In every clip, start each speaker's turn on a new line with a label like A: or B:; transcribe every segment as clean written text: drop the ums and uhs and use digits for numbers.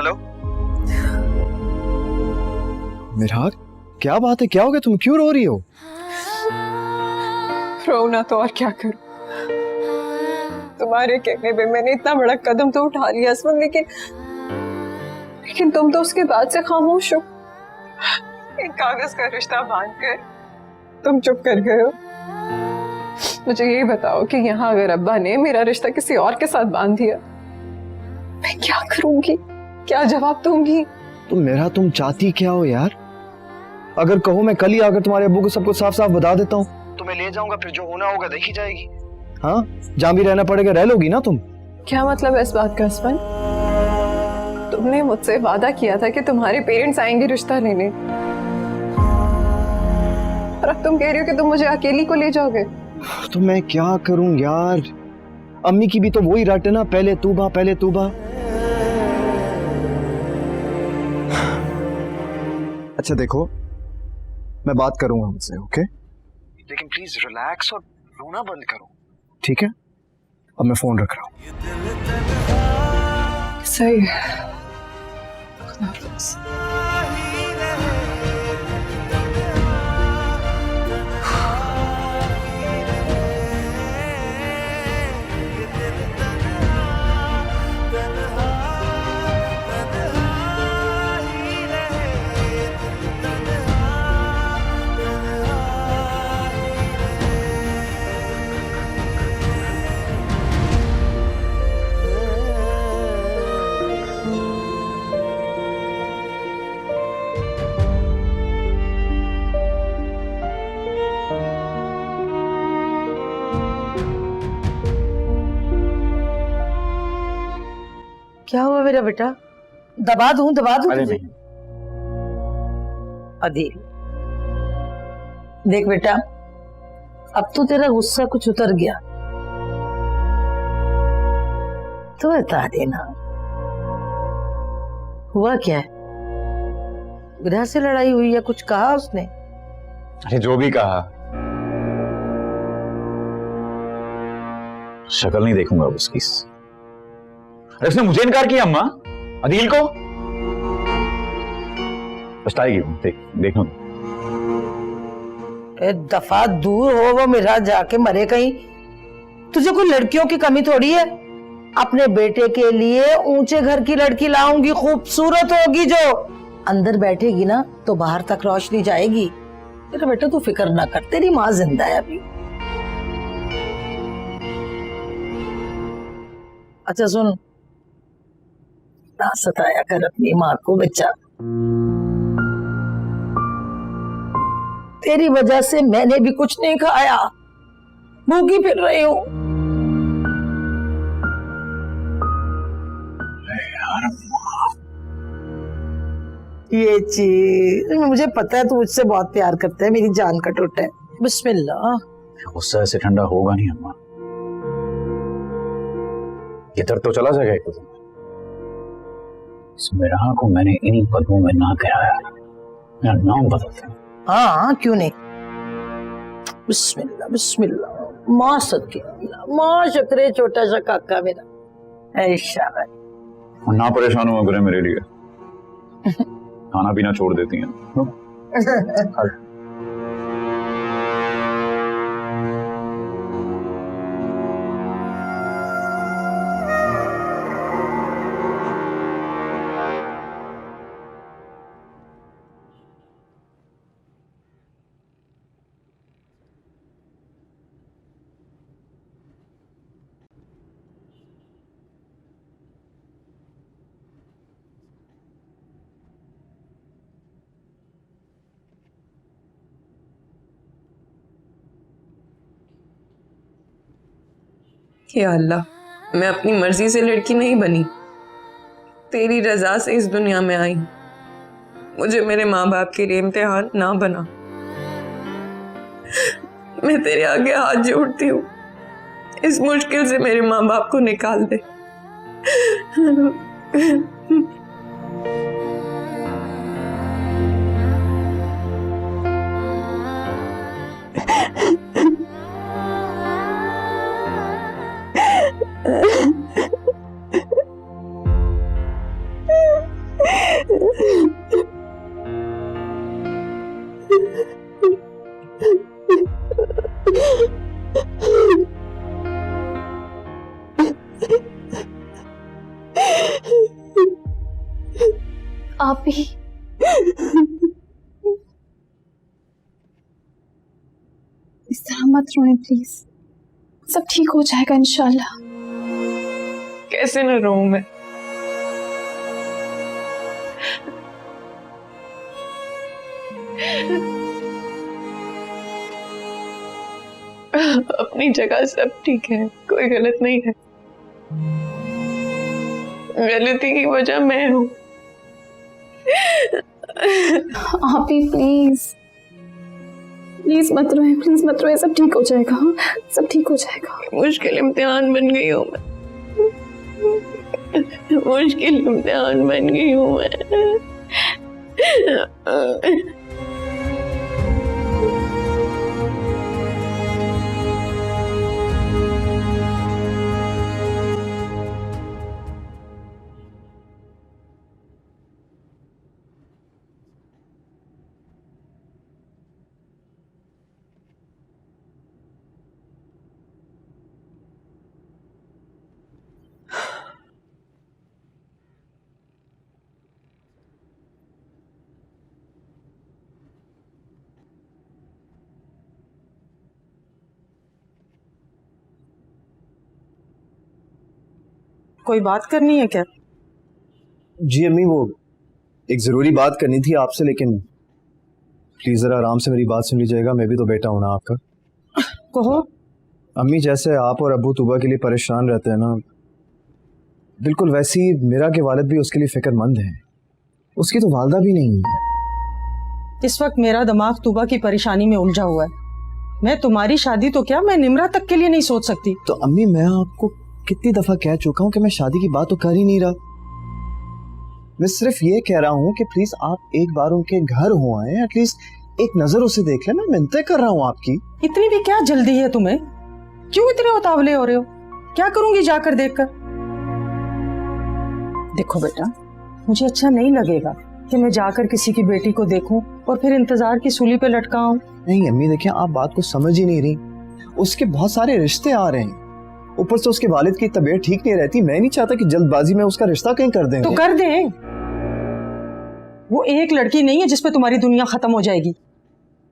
A: Hello Miraj, क्या बात है, क्या हो गया, तुम क्यों रो रही हो?
B: रोना तो और क्या करूं, तुम्हारे कहने पे मैंने इतना बड़ा कदम तो उठा लिया असमन, लेकिन तुम तो उसके बाद से खामोश हो। एक कागज का रिश्ता बांध कर तुम चुप कर गए हो। मुझे ये बताओ कि यहाँ अगर अब्बा ने मेरा रिश्ता किसी और के साथ बांध दिया, मैं क्या करूंगी, क्या जवाब दूंगी?
A: तुम चाहती क्या हो यार? अगर कहो मैं कल ही आकर तुम्हारे अब्बू को सब कुछ साफ साफ बता देता हूँ, तुम्हें ले जाऊंगा, फिर जो होना होगा देखी जाएगी। हाँ, जहां भी रहना पड़ेगा रह लोगी ना तुम?
B: क्या मतलब है इस बात का असमन? तुमने मुझसे वादा किया था कि तुम्हारे पेरेंट्स आएंगे रिश्ता लेने, और अब तुम कह रही हो कि तुम मुझे अकेली को ले जाओगे।
A: तो मैं क्या करूं यार, अम्मी की भी तो वही रट है ना, पहले तूबा पहले तूबा। अच्छा देखो, मैं बात करूंगा उनसे, ओके? लेकिन प्लीज रिलैक्स और रोना बंद करो, ठीक है? अब मैं फोन रख रहा हूँ।
B: सही है।
C: क्या हुआ मेरा बेटा? दबा दूं तुझे? अदील, देख बेटा, अब तो तेरा गुस्सा कुछ उतर गया, तो बता देना हुआ क्या है? विधा से लड़ाई हुई या कुछ कहा उसने?
D: अरे जो भी कहा, शक्ल नहीं देखूंगा उसकी। अरे उसने मुझे इनकार किया अम्मा, अदील को पछताएगी वो, देख लो।
C: दफा दूर हो वो मेरा, जाके मरे कहीं। तुझे कोई लड़कियों की कमी थोड़ी है? अपने बेटे के लिए ऊंचे घर की लड़की लाऊंगी, खूबसूरत होगी, जो अंदर बैठेगी ना तो बाहर तक रोशनी जाएगी। मेरा बेटा तू फिक्र ना कर, तेरी माँ जिंदा है अभी। अच्छा सुन, ना सताया कर अपनी माँ को बच्चा, तेरी वजह से मैंने भी कुछ नहीं खाया, भूखी फिर रही हूँ। ये चीज मुझे पता है, तू मुझसे बहुत प्यार करता है, मेरी जान का टुटा है। बिस्मिल्लाह।
D: गुस्सा ऐसे ठंडा होगा नहीं अम्मा, ये दर्द तो चला जाएगा एक दिन। मेरा को मैंने इन्हीं पदों में ना गिराया, मेरा नाम बदलते हैं।
C: हाँ क्यों नहीं? बिस्मिल्लाह बिस्मिल्लाह, माँ सदके, माँ शुक्र, छोटा सा काका मेरा। ऐशा
D: ना परेशान हुआ करें मेरे लिए, खाना पीना छोड़ देती हैं।
B: या अल्लाह, मैं अपनी मर्जी से लड़की नहीं बनी, तेरी रजा से इस दुनिया में आई। मुझे मेरे माँ बाप के लिए इम्तिहान ना बना। मैं तेरे आगे हाथ जोड़ती हूँ, इस मुश्किल से मेरे माँ बाप को निकाल दे।
E: आप भी इस तरह मत रोएं प्लीज, सब ठीक हो जाएगा इंशाल्लाह।
B: कैसे न रोऊं मैं? अपनी जगह सब ठीक है, कोई गलत नहीं है। गलती की वजह मैं हूँ।
E: आप भी प्लीज प्लीज मत रोएं, प्लीज मत रोएं, सब ठीक हो जाएगा। हाँ, सब ठीक हो जाएगा।
B: मुश्किल इम्तिहान बन गई हूँ मैं, मुश्किल इम्तिहान बन गई हूँ मैं।
C: कोई बात करनी है क्या?
A: जी अम्मी, वो एक ज़रूरी बात करनी थी आपसे, लेकिन प्लीज़ ज़रा आराम से मेरी बात सुन लीजिएगा। मैं भी तो बेटा हूं ना आपका।
C: कहो।
A: अम्मी, जैसे आप और अब्बू तुबा के लिए परेशान रहते हैं ना, बिल्कुल वैसे ही मेरा के वालिद भी उसके लिए फिक्रमंद हैं। उसकी तो वालदा भी नहीं है।
C: इस वक्त मेरा दिमाग तुबा की परेशानी में उलझा हुआ है। मैं तुम्हारी शादी तो क्या, मैं निमरा तक के लिए नहीं सोच सकती।
A: तो अम्मी, मैं आपको कितनी दफा कह चुका हूं कि मैं शादी की बात तो कर ही नहीं रहा। मैं सिर्फ ये कह रहा हूं कि प्लीज आप एक बार उनके घर हो आए, एटलीस्ट एक नजर उसे देख लेना। मिन्नतें कर रहा हूं आपकी।
C: इतनी भी क्या जल्दी है तुम्हें? क्यों इतने उतावले हो रहे हो? क्या करूंगी जाकर देखकर? देखो बेटा, मुझे अच्छा नहीं लगेगा कि मैं जाकर किसी की बेटी को देखूं और फिर इंतजार की सूली पे लटकाऊं।
A: नहीं अम्मी, देखिए आप बात को समझ ही नहीं रही। उसके बहुत सारे रिश्ते आ रहे हैं, ऊपर से उसके वालिद की तबीयत ठीक नहीं रहती। मैं नहीं चाहता कि जल्दबाजी में उसका रिश्ता कहीं कर दें।
C: तो कर दें। वो एक लड़की नहीं है जिसपे तुम्हारी दुनिया खत्म हो जाएगी।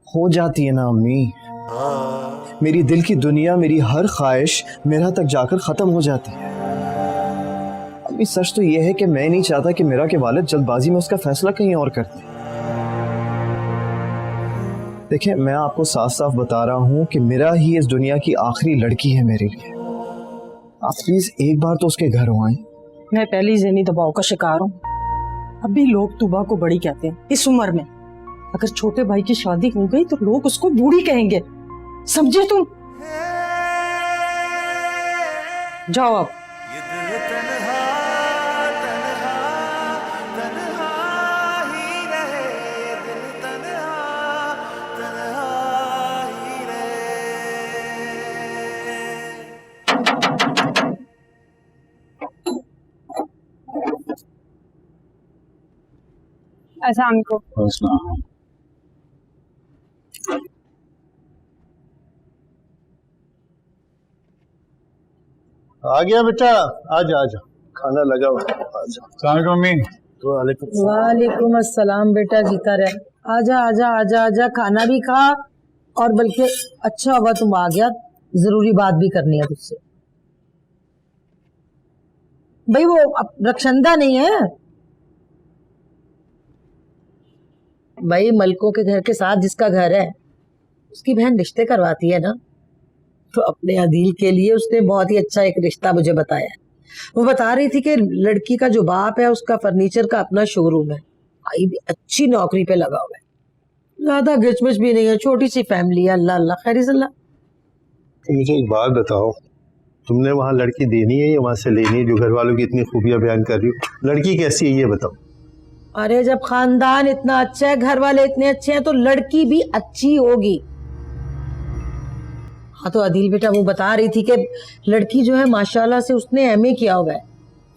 A: हो जाती है ना अम्मी। मेरी दिल की दुनिया, मेरी हर ख्वाहिश मेरा तक जाकर खत्म हो जाती है। अम्मी, सच तो यह है कि मैं नहीं चाहता कि मेरा के वालिद जल्दबाजी में उसका फैसला कहीं और कर दे। देखिए, मैं आपको साफ साफ बता रहा हूं कि मेरा ही इस दुनिया की आखिरी लड़की है मेरे लिए। आप प्लीज एक बार तो उसके घर हो आए।
C: मैं पहले ही ज़हनी दबाव का शिकार हूँ। अभी लोग तुबा को बड़ी कहते हैं इस उम्र में। अगर छोटे भाई की शादी हो गई तो लोग उसको बूढ़ी कहेंगे, समझे तुम? जाओ अब।
E: अस्सलाम वालेकुम।
F: आ गया बेटा, आजा आजा, खाना लगा हुआ है, आजा।
D: मम्मी।
C: वालेकुम अस्सलाम बेटा, जीता रहे। आजा आजा आजा आजा, खाना भी खा। और बल्कि अच्छा हुआ तुम आ गया, जरूरी बात भी करनी है तुझसे। भाई वो रक्षंदा नहीं है भाई, मलकों के घर के साथ जिसका घर है उसकी बहन रिश्ते करवाती है ना, तो अपने अदील के लिए उसने बहुत ही अच्छा एक रिश्ता मुझे बताया है। वो बता रही थी कि लड़की का जो बाप है उसका फर्नीचर का अपना शोरूम है, भाई भी अच्छी नौकरी पे लगा हुआ है, ज्यादा गिचमिच भी नहीं है, छोटी सी फैमिली है। अल्लाह अल्लाह खैर अल्लाह।
F: तो मुझे एक बात बताओ, तुमने वहाँ लड़की देनी है या वहाँ से लेनी है जो घर वालों की इतनी खूबियां बयान कर रही हो? लड़की कैसी है ये बताओ।
C: अरे जब खानदान इतना अच्छा है, घर वाले इतने अच्छे हैं, तो लड़की भी अच्छी होगी। हाँ तो अदील बेटा वो बता रही थी कि लड़की जो है माशाल्लाह से उसने एमए किया हुआ है,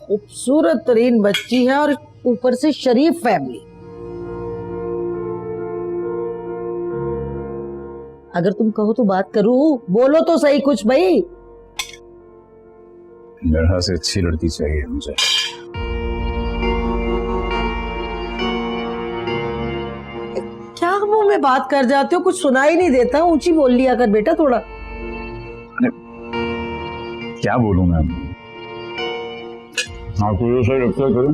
C: खूबसूरत तरीन बच्ची है और ऊपर से शरीफ फैमिली। अगर तुम कहो तो बात करूं, बोलो तो सही कुछ भाई।
D: लड़का से अच्छी लड़की चाहिए मुझे।
C: में बात कर जाते हो, कुछ सुनाई नहीं देता, ऊंची बोल लिया कर बेटा थोड़ा।
D: क्या बोलूं मैं? आपको जो सही लगता है करें।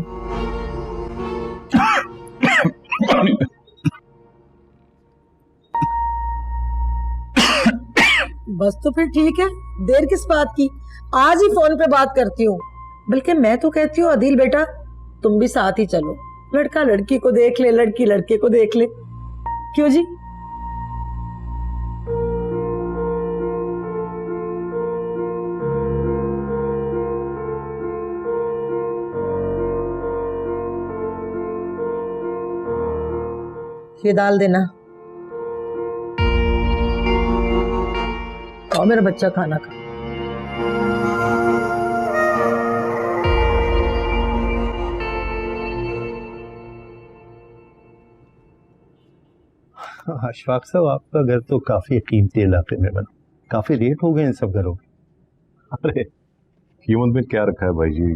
C: बस तो फिर ठीक है, देर किस बात की, आज ही फोन पे बात करती हूँ। बल्कि मैं तो कहती हूँ अदील बेटा तुम भी साथ ही चलो, लड़का लड़की को देख ले, लड़की लड़के को देख ले, क्यों जी? ये दाल देना। और मेरा बच्चा खाना खा।
F: अशफाक साहब, आपका घर तो काफी कीमती इलाके में बना, काफी रेट हो गए इन सब घरों के।
G: अरे कीमत में क्या रखा है भाई जी,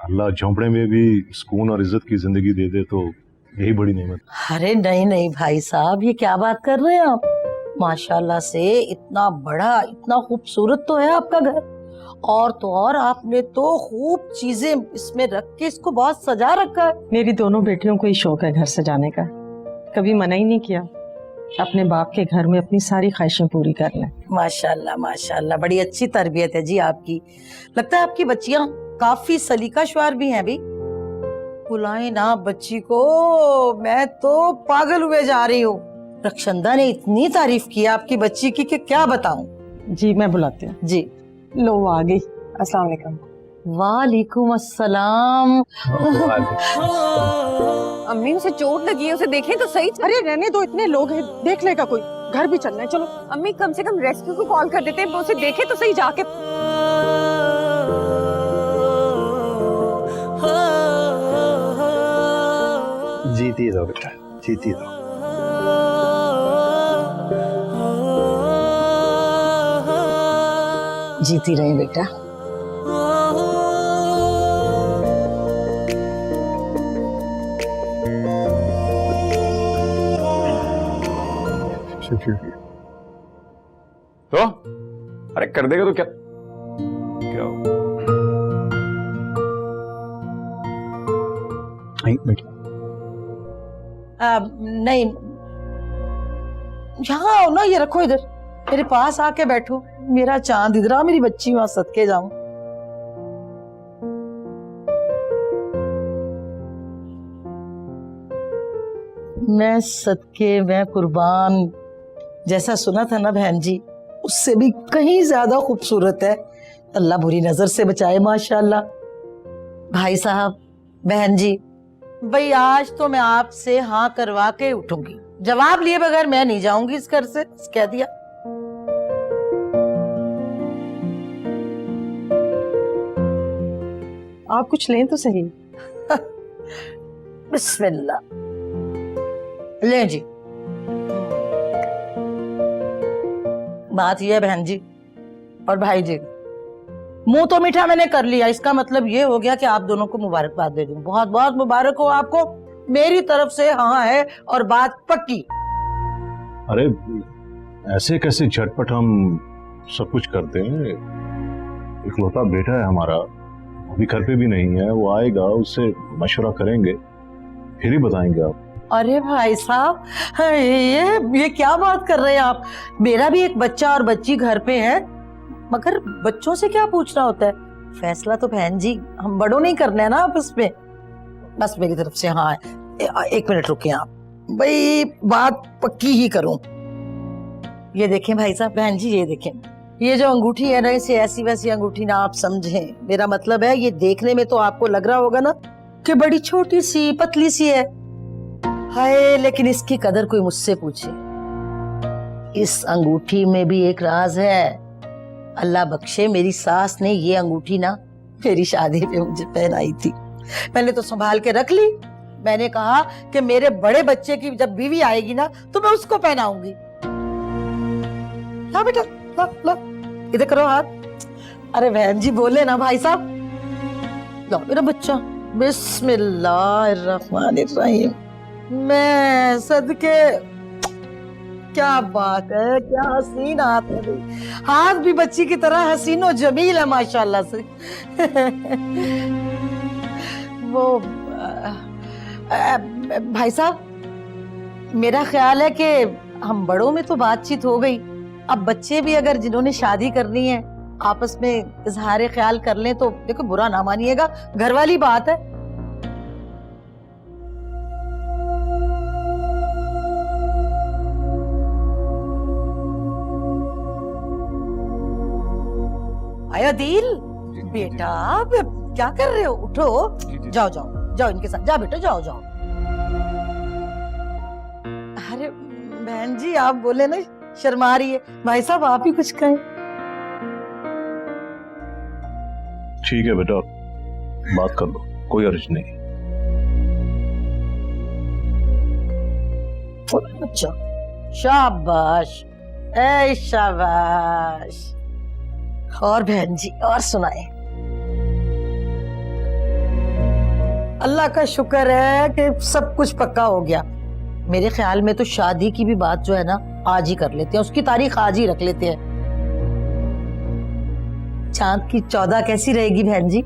G: अल्लाह झोंपड़े में भी सुकून और इज्जत की जिंदगी दे दे तो यही बड़ी नेमत।
C: अरे नहीं नहीं भाई साहब, ये क्या बात कर रहे हैं आप? माशाल्लाह से इतना बड़ा, इतना खूबसूरत तो है आपका घर, और तो और आपने तो खूब चीजें इसमें रख के इसको बहुत सजा रखा है।
H: मेरी दोनों बेटियों को ही शौक है घर सजाने का, कभी मना ही नहीं किया। अपने बाप के घर में अपनी सारी ख्वाहिशें पूरी कर लें।
C: माशाल्लाह माशाल्लाह, बड़ी अच्छी तरबियत है जी आपकी। लगता है आपकी बच्चियां काफी सलीकाश्वार भी हैं भी। बुलाए ना बच्ची को, मैं तो पागल हुए जा रही हूँ। रक्षंदा ने इतनी तारीफ की आपकी बच्ची की कि क्या बताऊं।
H: जी मैं बुलाती हूँ।
C: जी
H: लो वो आ गई।
B: अस्सलाम वालेकुम।
C: वालेकुम अस्सलाम।
B: अम्मी उसे चोट लगी है, उसे देखें तो सही।
H: अरे रहने दो, इतने लोग हैं, देख लेगा कोई, घर भी चलना है। चलो
B: अम्मी कम से कम रेस्क्यू को कॉल कर देते हैं, वो उसे देखे तो सही जाके।
F: जीती रहो बेटा, जीती रहो।
C: जीती रहे बेटा।
D: तो अरे कर देगा तो क्या क्या हो?
F: नहीं बेटा,
C: नहीं, यहाँ आओ ना, ये रखो इधर, मेरे पास आके बैठो। मेरा चांद इधर आ, मेरी बच्ची वहां सदके जाऊं। मैं सदके, मैं कुर्बान। जैसा सुना था ना बहन जी, उससे भी कहीं ज्यादा खूबसूरत है। अल्लाह बुरी नजर से बचाए माशाल्लाह। भाई साहब, बहन जी, भाई आज तो मैं आपसे हाँ करवा के उठूंगी, जवाब लिए बगैर मैं नहीं जाऊंगी इस घर से, कह दिया।
H: आप कुछ लें तो सही।
C: बिस्मिल्लाह, ले जी। बात यह है बहन जी और भाई जी, मुंह तो मीठा मैंने कर लिया, इसका मतलब ये हो गया कि आप दोनों को मुबारकबाद दे दूं। बहुत बहुत मुबारक हो आपको, मेरी तरफ से हाँ है और बात पक्की।
G: अरे ऐसे कैसे झटपट हम सब कुछ करते हैं? इकलौता बेटा है हमारा, अभी घर पे भी नहीं है, वो आएगा, उससे मशवरा करेंगे, फिर ही बताएंगे आप।
C: अरे भाई साहब, ये क्या बात कर रहे हैं आप? मेरा भी एक बच्चा और बच्ची घर पे है, मगर बच्चों से क्या पूछना होता है? फैसला तो बहन जी हम बड़ों नहीं करना है ना आपस में। बस मेरी तरफ से हाँ है। एक मिनट रुकिए आप, भाई बात पक्की ही करूं। ये देखें भाई साहब, बहन जी ये देखें, ये जो अंगूठी है ना, इसे ऐसी वैसी अंगूठी ना आप समझें। मेरा मतलब है, ये देखने में तो आपको लग रहा होगा ना कि बड़ी छोटी सी पतली सी है, हाय, लेकिन इसकी कदर कोई मुझसे पूछे। इस अंगूठी में भी एक राज है। अल्लाह बख्शे, मेरी सास ने ये अंगूठी ना मेरी शादी पे मुझे पहनाई थी। मैंने तो संभाल के रख ली। मैंने कहा कि मेरे बड़े बच्चे की जब बीवी आएगी ना तो मैं उसको पहनाऊंगी। हाँ बेटा, ला ला, इधर करो हाथ। अरे बहन जी बोले ना भाई साहब, लो मेरा बच्चा। बिस्मिल्लाहिर्रहमानिर्रहीम। मैं सदके क्या बात है, क्या हसीन हाथ है भाई। हाथ भी बच्ची की तरह हसीन और जमील है माशाल्लाह से। वो भाई साहब, मेरा ख्याल है कि हम बड़ों में तो बातचीत हो गई, अब बच्चे भी अगर जिन्होंने शादी करनी है आपस में इजहार ख्याल कर लें तो देखो बुरा ना मानिएगा, घर वाली बात है। आया दिल, बेटा क्या कर रहे हो, उठो, जाओ जाओ जाओ इनके साथ, जाओ बेटा जाओ जाओ। अरे बहन जी आप बोले ना शर्मा रही है, भाई साहब आप ही कुछ कहें।
G: ठीक है बेटा, बात कर लो, कोई अर्ज नहीं।
C: अच्छा, शाबाश, ए शाबाश। और बहन जी और सुनाए। अल्लाह का शुक्र है कि सब कुछ पक्का हो गया। मेरे ख्याल में तो शादी की भी बात जो है ना आज ही कर लेते हैं, उसकी तारीख आज ही रख लेते हैं। चांद की 14 कैसी रहेगी बहन जी?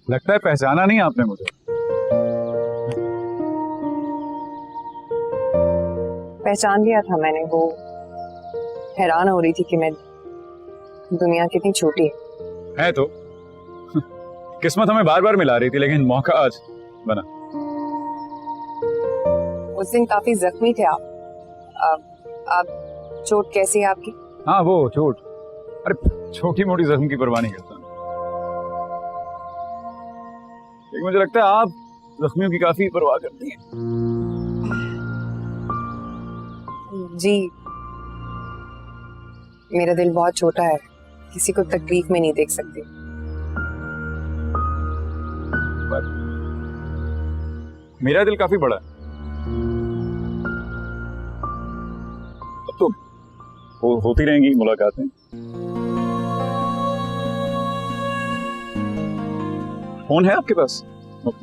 D: लगता है पहचाना नहीं आपने मुझे।
B: पहचान लिया था मैंने, वो हैरान हो रही थी कि मैं दुनिया कितनी छोटी
D: है तो किस्मत हमें बार बार मिला रही थी, लेकिन मौका आज बना।
B: उस दिन काफी जख्मी थे आप चोट कैसी है आपकी?
D: हाँ वो चोट, अरे छोटी मोटी जख्म की परवाह नहीं करता, लेकिन मुझे लगता है आप जख्मियों की काफी परवाह करती हैं।
B: जी, मेरा दिल बहुत छोटा है, किसी को तकलीफ में नहीं देख सकती।
D: मेरा दिल काफी बड़ा है। अब तो होती रहेंगी मुलाकातें। फोन है आपके पास?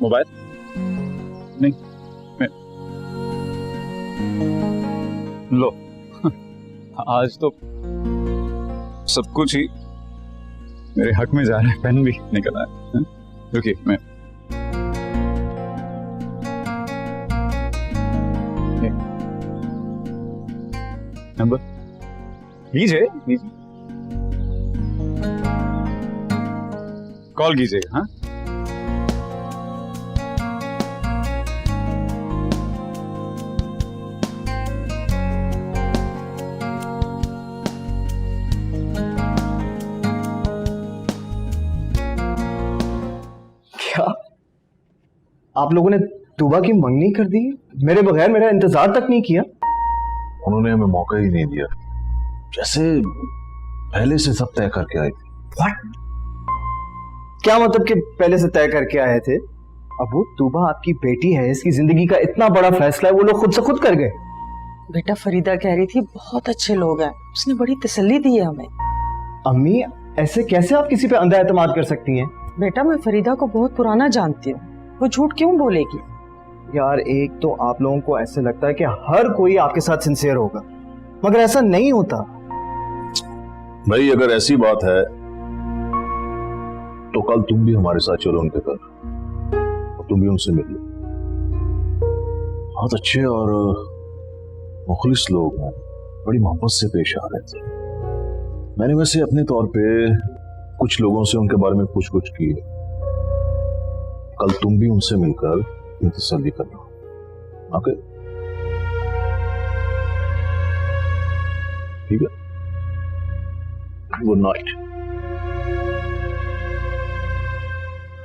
D: मोबाइल नहीं? लो आज तो सब कुछ ही मेरे हक में जा रहा है, पेन भी निकल आया है। रुकिए मैं नंबर लीजिए, कॉल कीजिएगा। हाँ
A: क्या आप लोगों ने तूबा की मंगनी कर दी मेरे बगैर? मेरा इंतजार तक नहीं किया?
G: उन्होंने हमें मौका ही नहीं दिया, जैसे पहले से सब तय करके आए थे।
A: What? क्या मतलब कि पहले से तय करके आए थे? अब वो तूबा आपकी बेटी है, इसकी जिंदगी का इतना बड़ा फैसला है, वो लोग खुद से खुद कर गए।
H: बेटा फरीदा कह रही थी बहुत अच्छे लोग हैं, उसने बड़ी तसल्ली दी है हमें।
A: अम्मी ऐसे कैसे आप किसी पे अंधा एतमाद कर सकती हैं?
H: बेटा मैं फरीदा को बहुत पुराना जानती हूँ, वो झूठ क्यों बोलेगी?
A: यार एक तो आप लोगों को ऐसे लगता है कि हर कोई आपके साथ सिंसियर होगा, मगर ऐसा नहीं होता।
G: भाई अगर ऐसी बात है तो कल तुम भी हमारे साथ चलो उनके घर, तुम भी उनसे मिल लो। बहुत अच्छे और मुखलिस लोग हैं, बड़ी मोहब्बत से पेश आ रहे थे। मैंने वैसे अपने तौर पे कुछ लोगों से उनके बारे में पूछ-कुछ की है। कल तुम भी उनसे मिलकर तसल्ली करना। ओके ठीक है, गुड नाइट।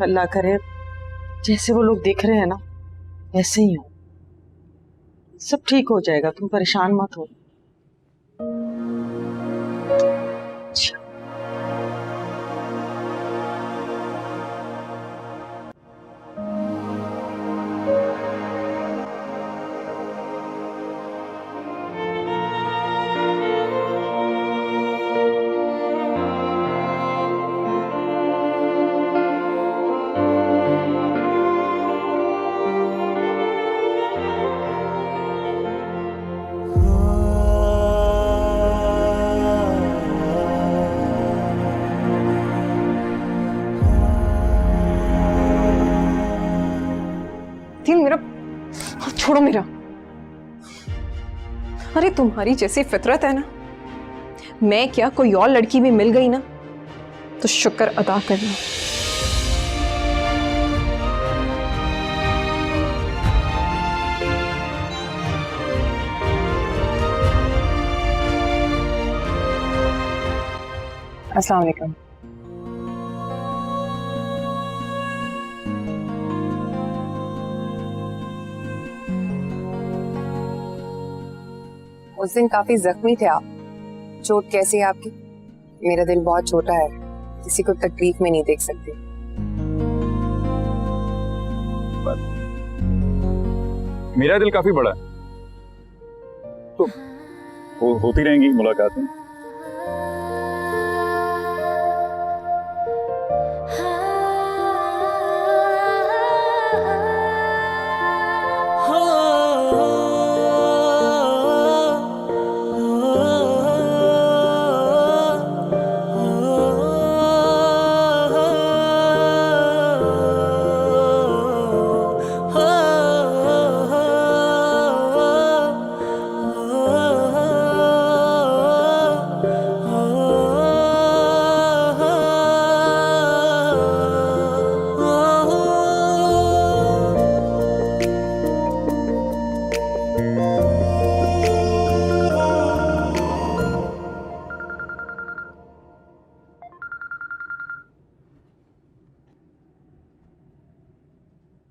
H: अल्लाह करे जैसे वो लोग दिख रहे हैं ना वैसे ही हो, सब ठीक हो जाएगा, तुम परेशान मत हो।
B: आती मेरा हाथ छोड़ो मेरा। अरे तुम्हारी जैसी फितरत है ना, मैं क्या कोई और लड़की भी मिल गई ना तो शुक्र अदा करना। अस्सलाम वालेकुम।
I: उस दिन काफी जख्मी थे आप, चोट कैसी है आपकी? मेरा दिल बहुत छोटा है, किसी को तकलीफ में नहीं देख सकती।
D: मेरा दिल काफी बड़ा है, तो होती रहेंगी मुलाकातें।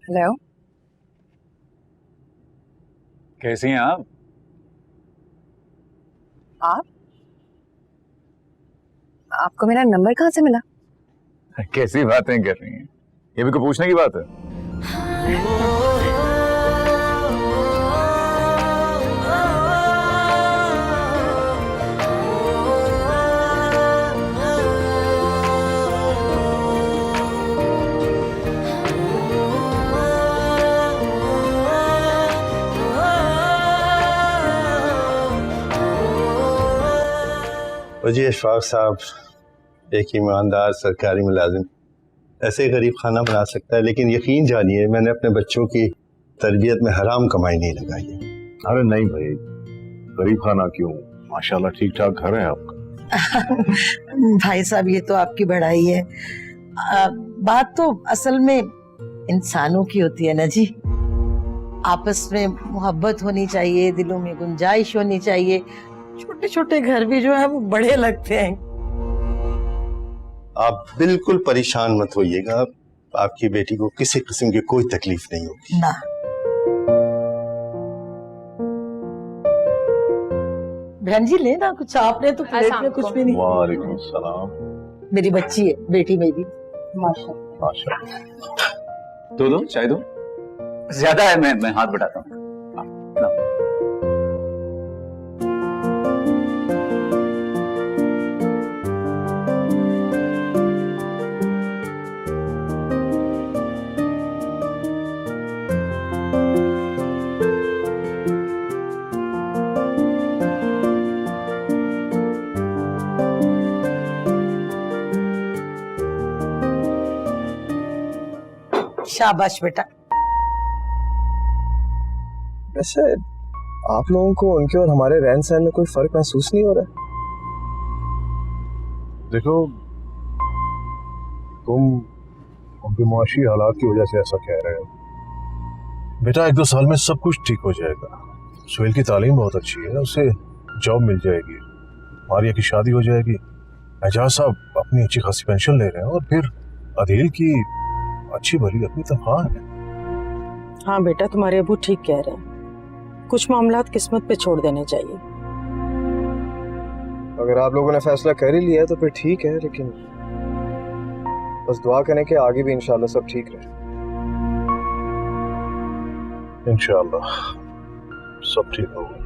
I: हेलो,
D: कैसी हैं आप?
I: आपको मेरा नंबर कहाँ से मिला?
D: कैसी बातें कर रही हैं, ये भी कोई पूछने की बात है?
F: जी अशफाक साहब एक ईमानदार सरकारी मुलाजिम ऐसे गरीब खाना बना सकता है, लेकिन यकीन जानिए मैंने अपने बच्चों की तरबियत में हराम कमाई नहीं लगाई है।
G: अरे नहीं भाई, गरीब खाना क्यों, माशाल्लाह ठीक ठाक घर है आपका।
C: भाई साहब ये तो आपकी बढ़ाई है, बात तो असल में इंसानों की होती है ना जी। आपस में मोहब्बत होनी चाहिए, दिलों में गुंजाइश होनी चाहिए। छोटे छोटे घर भी जो है वो बड़े लगते हैं।
F: आप बिल्कुल परेशान मत होइएगा, आपकी बेटी को किसी किस्म की कोई तकलीफ नहीं होगी
C: ना। बहन जी लेना कुछ, आपने तो प्लेट में कुछ भी नहीं।
G: वालेकुम सलाम।
C: मेरी बच्ची है, बेटी मेरी।
G: माशाल्लाह माशाल्लाह।
D: दो चाय दो, ज्यादा है, मैं हाथ बढ़ाता हूँ।
C: शाबाश बेटा।
A: वैसे आप लोगों को उनके और हमारे रहन सहन में कोई फर्क महसूस नहीं हो रहा?
G: देखो तुम उनके मुआशी हालात की वजह से ऐसा कह रहे हो, बेटा 1-2 साल में सब कुछ ठीक हो जाएगा। सुहेल की तालीम बहुत अच्छी है, उसे जॉब मिल जाएगी, मारिया की शादी हो जाएगी, एजाज साहब अपनी अच्छी खासी पेंशन ले रहे हैं, और फिर अदील की अच्छी भली अपनी तनख्वाह है।
H: हाँ बेटा, तुम्हारे अबू ठीक कह रहे हैं, कुछ मामलात किस्मत पे छोड़ देने चाहिए।
A: अगर आप लोगों ने फैसला कर ही लिया है तो फिर ठीक है, लेकिन बस दुआ करें कि आगे भी इंशाल्लाह सब ठीक रहे।
G: इंशाल्लाह सब ठीक होगा।